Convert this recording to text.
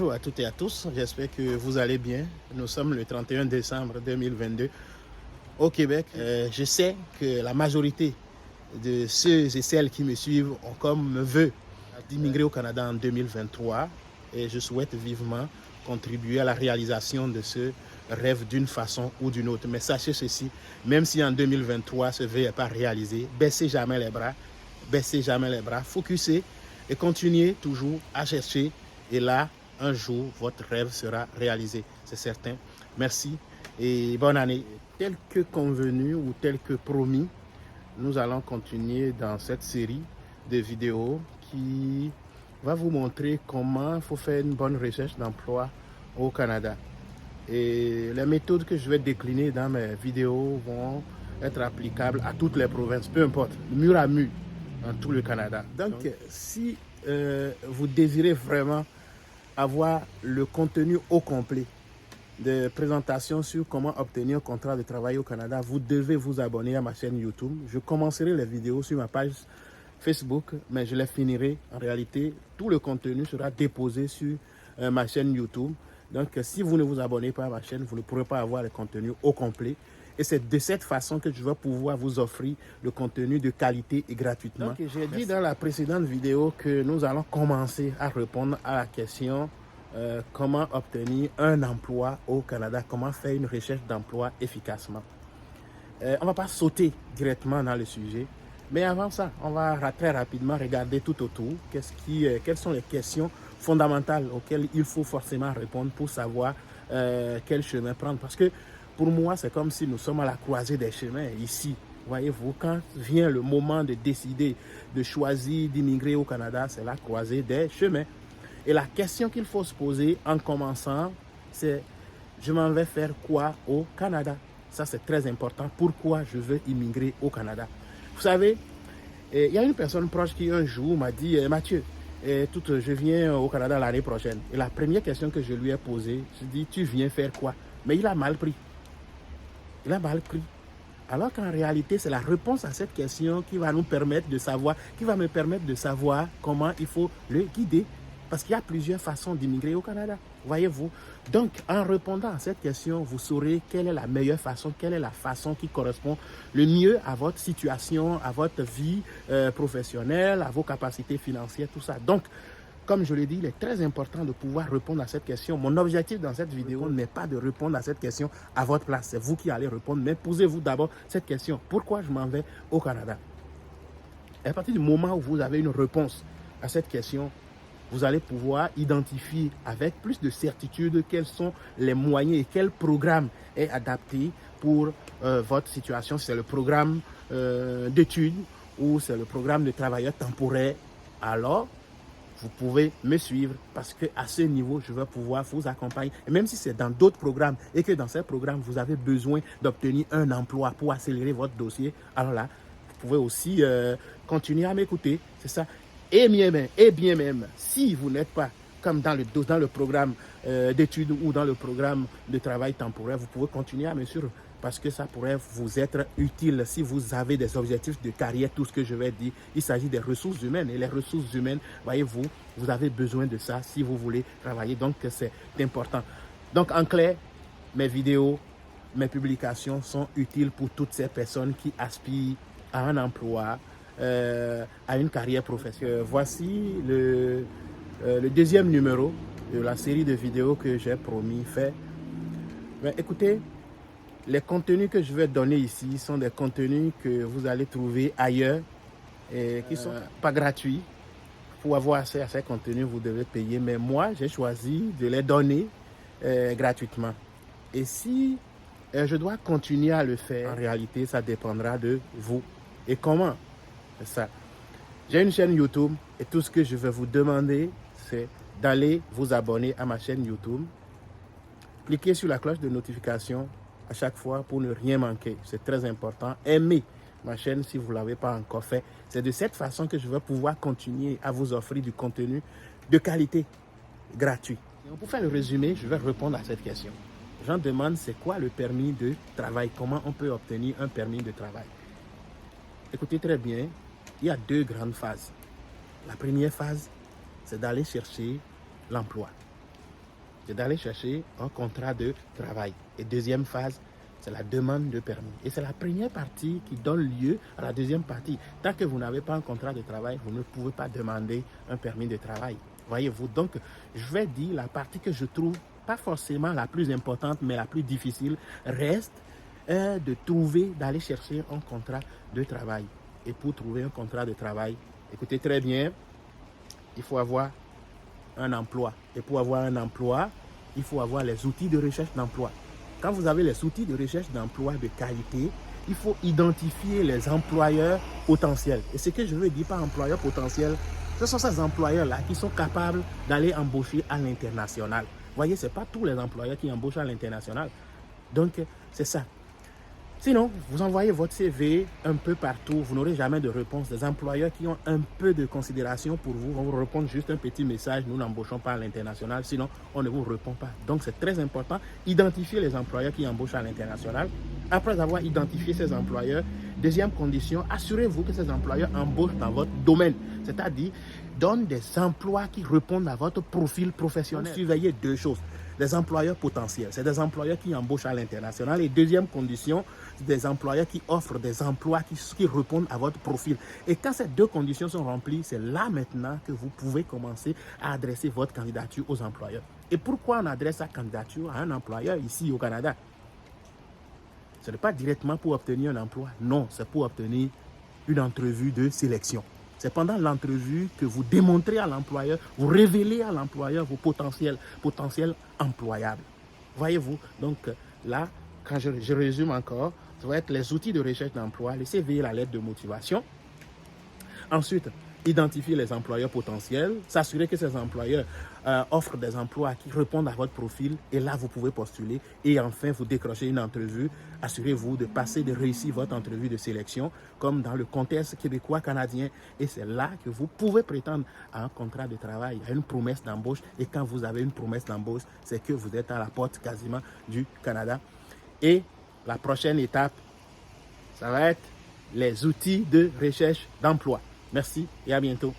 Bonjour à toutes et à tous, j'espère que vous allez bien. Nous sommes le 31 décembre 2022 au Québec. Je sais que la majorité de ceux et celles qui me suivent ont comme vœu d'immigrer au Canada en 2023 et je souhaite vivement contribuer à la réalisation de ce rêve d'une façon ou d'une autre. Mais sachez ceci, même si en 2023 ce vœu n'est pas réalisé, baissez jamais les bras, focussez et continuez toujours à chercher et là, un jour, votre rêve sera réalisé, c'est certain. Merci et bonne année. Tel que convenu ou tel que promis, nous allons continuer dans cette série de vidéos qui va vous montrer comment il faut faire une bonne recherche d'emploi au Canada. Et les méthodes que je vais décliner dans mes vidéos vont être applicables à toutes les provinces, peu importe, mur à mur, dans tout le Canada. Donc, si vous désirez vraiment avoir le contenu au complet de présentation sur comment obtenir un contrat de travail au Canada, vous devez vous abonner à ma chaîne YouTube. Je commencerai les vidéos sur ma page Facebook, mais je les finirai. En réalité, tout le contenu sera déposé sur ma chaîne YouTube. Donc, si vous ne vous abonnez pas à ma chaîne, vous ne pourrez pas avoir le contenu au complet. Et c'est de cette façon que je vais pouvoir vous offrir le contenu de qualité et gratuitement. Donc, j'ai dit dans la précédente vidéo que nous allons commencer à répondre à la question comment obtenir un emploi au Canada, comment faire une recherche d'emploi efficacement. On ne va pas sauter directement dans le sujet, mais avant ça, on va très rapidement regarder tout autour quelles sont les questions fondamentales auxquelles il faut forcément répondre pour savoir quel chemin prendre. Parce que pour moi, c'est comme si nous sommes à la croisée des chemins ici. Voyez-vous, quand vient le moment de décider, de choisir d'immigrer au Canada, c'est la croisée des chemins. Et la question qu'il faut se poser en commençant, c'est je m'en vais faire quoi au Canada? Ça, c'est très important. Pourquoi je veux immigrer au Canada? Vous savez, il y a une personne proche qui un jour m'a dit, Mathieu, je viens au Canada l'année prochaine. Et la première question que je lui ai posée, je dis, tu viens faire quoi? Mais il a mal pris. Il a mal pris. Alors qu'en réalité, c'est la réponse à cette question qui va nous permettre de savoir, qui va me permettre de savoir comment il faut le guider. Parce qu'il y a plusieurs façons d'immigrer au Canada, voyez-vous. Donc, en répondant à cette question, vous saurez quelle est la meilleure façon, quelle est la façon qui correspond le mieux à votre situation, à votre vie professionnelle, à vos capacités financières, tout ça. Donc, comme je l'ai dit, il est très important de pouvoir répondre à cette question. Mon objectif dans cette vidéo n'est pas de répondre à cette question à votre place. C'est vous qui allez répondre, mais posez-vous d'abord cette question. Pourquoi je m'en vais au Canada? Et à partir du moment où vous avez une réponse à cette question, vous allez pouvoir identifier avec plus de certitude quels sont les moyens et quel programme est adapté pour votre situation. Si c'est le programme d'études ou c'est le programme de travailleur temporaire, alors vous pouvez me suivre parce qu'à ce niveau, je vais pouvoir vous accompagner. Et même si c'est dans d'autres programmes et que dans ces programmes, vous avez besoin d'obtenir un emploi pour accélérer votre dossier, alors là, vous pouvez aussi continuer à m'écouter. C'est ça. Et bien même, si vous n'êtes pas comme dans le programme d'études ou dans le programme de travail temporaire, vous pouvez continuer à me suivre parce que ça pourrait vous être utile si vous avez des objectifs de carrière, tout ce que je vais dire. Il s'agit des ressources humaines et les ressources humaines, voyez-vous, vous avez besoin de ça si vous voulez travailler. Donc, c'est important. Donc, en clair, mes vidéos, mes publications sont utiles pour toutes ces personnes qui aspirent à un emploi, à une carrière professionnelle. Voici le deuxième numéro de la série de vidéos que j'ai promis faire. Mais écoutez, les contenus que je vais donner ici sont des contenus que vous allez trouver ailleurs et qui ne sont pas gratuits. Pour avoir accès à ces contenus, vous devez payer. Mais moi, j'ai choisi de les donner gratuitement. Et si je dois continuer à le faire, en réalité, ça dépendra de vous. Et comment? C'est ça. J'ai une chaîne YouTube et tout ce que je vais vous demander, c'est d'aller vous abonner à ma chaîne YouTube. Cliquez sur la cloche de notification à chaque fois pour ne rien manquer. C'est très important. Aimez ma chaîne si vous ne l'avez pas encore fait. C'est de cette façon que je vais pouvoir continuer à vous offrir du contenu de qualité, gratuit. Et pour faire le résumé, je vais répondre à cette question. J'en demande, c'est quoi le permis de travail? Comment on peut obtenir un permis de travail? Écoutez très bien, il y a deux grandes phases. La première phase, c'est d'aller chercher l'emploi. c'est d'aller chercher un contrat de travail. Et deuxième phase, c'est la demande de permis. Et c'est la première partie qui donne lieu à la deuxième partie. Tant que vous n'avez pas un contrat de travail, vous ne pouvez pas demander un permis de travail. Voyez-vous, donc je vais dire la partie que je trouve pas forcément la plus importante, mais la plus difficile, reste de trouver, d'aller chercher un contrat de travail. Et pour trouver un contrat de travail, écoutez très bien, il faut avoir un emploi. Et pour avoir un emploi, il faut avoir les outils de recherche d'emploi. Quand vous avez les outils de recherche d'emploi de qualité, il faut identifier les employeurs potentiels. Et ce que je veux dire par employeurs potentiels, ce sont ces employeurs-là qui sont capables d'aller embaucher à l'international. Vous voyez, ce n'est pas tous les employeurs qui embauchent à l'international. Donc, c'est ça. Sinon, vous envoyez votre CV un peu partout, vous n'aurez jamais de réponse. Des employeurs qui ont un peu de considération pour vous vont vous répondre juste un petit message, nous n'embauchons pas à l'international, sinon on ne vous répond pas. Donc c'est très important, identifier les employeurs qui embauchent à l'international. Après avoir identifié ces employeurs, deuxième condition, assurez-vous que ces employeurs embauchent dans votre domaine, c'est-à-dire donnent des emplois qui répondent à votre profil professionnel. Donc, surveillez deux choses. Des employeurs potentiels, c'est des employeurs qui embauchent à l'international. Et deuxième condition, c'est des employeurs qui offrent des emplois qui répondent à votre profil. Et quand ces deux conditions sont remplies, c'est là maintenant que vous pouvez commencer à adresser votre candidature aux employeurs. Et pourquoi on adresse sa candidature à un employeur ici au Canada? Ce n'est pas directement pour obtenir un emploi, non, c'est pour obtenir une entrevue de sélection. C'est pendant l'entrevue que vous démontrez à l'employeur, vous révélez à l'employeur vos potentiels employables. Voyez-vous, donc là, quand je résume encore, ça va être les outils de recherche d'emploi, le CV et la lettre de motivation. Ensuite, identifier les employeurs potentiels, s'assurer que ces employeurs offrent des emplois qui répondent à votre profil et là, vous pouvez postuler. Et enfin, vous décrochez une entrevue. Assurez-vous de réussir votre entrevue de sélection comme dans le contexte québécois-canadien. Et c'est là que vous pouvez prétendre à un contrat de travail, à une promesse d'embauche. Et quand vous avez une promesse d'embauche, c'est que vous êtes à la porte quasiment du Canada. Et la prochaine étape, ça va être les outils de recherche d'emploi. Merci et à bientôt.